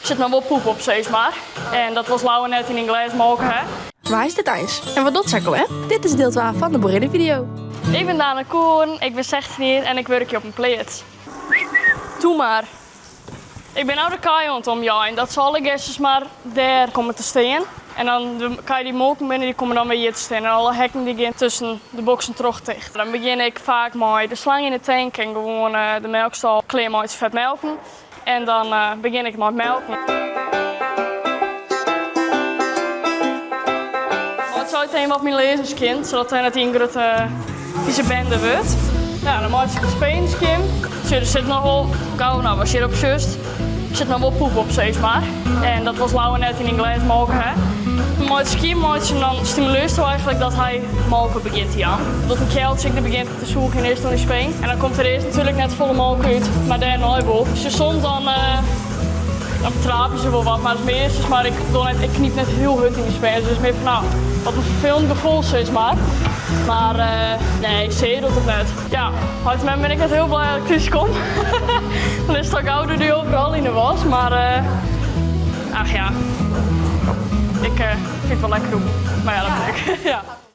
zit nog wel poep op, zeg maar. En dat was Lauwe net in een glas mogen, hè. Waar is dit eens? En wat doet Sakkel, hè? Dit is deel 12 van de Boerinnenvideo. Ik ben Dana Koen, ik ben 16 en ik werk hier op een pleet. Doe maar. Ik ben nou de kaaiend om jou en dat zal alle gestjes maar daar komen te staan. En dan kan je die molken binnen, die komen dan weer hier te staan. En alle hekken die gaan tussen de boksen terug dicht. Dan begin ik vaak met de slang in de tank en gewoon de melkstal klein met vet melken. En dan begin ik met melken. Het zou meteen wat meer lezerskind, zodat hij het ingrid die zijn bende wordt. Ja, dan maak ik een speenskim. Er zit nog wel, gauw nou, als je op zust, er zit nog wel poep op, zeg maar. En dat was Lauwe net in een glas mogen, hè. Met skim en dan stimuleert hij eigenlijk dat hij molken begint, ja. Dat een keeltje die begint te zoeken in eerst dan die speen. En dan komt er eerst natuurlijk net volle molk uit, maar daar nooit op. Dus je soms dan traap je ze wel wat, maar het is meer is, maar ik kniep net heel hut in die speen. Dus het is meer van, nou, wat een vervelend gevoel, zeg maar. Maar nee, zeer doet het net. Ja, op het moment ben ik net heel blij dat ik thuis kom. Dan is het ook ouder die overal in de was, maar ach ja, ik vind het wel lekker doen. Maar ja, dat ben ik. Ja.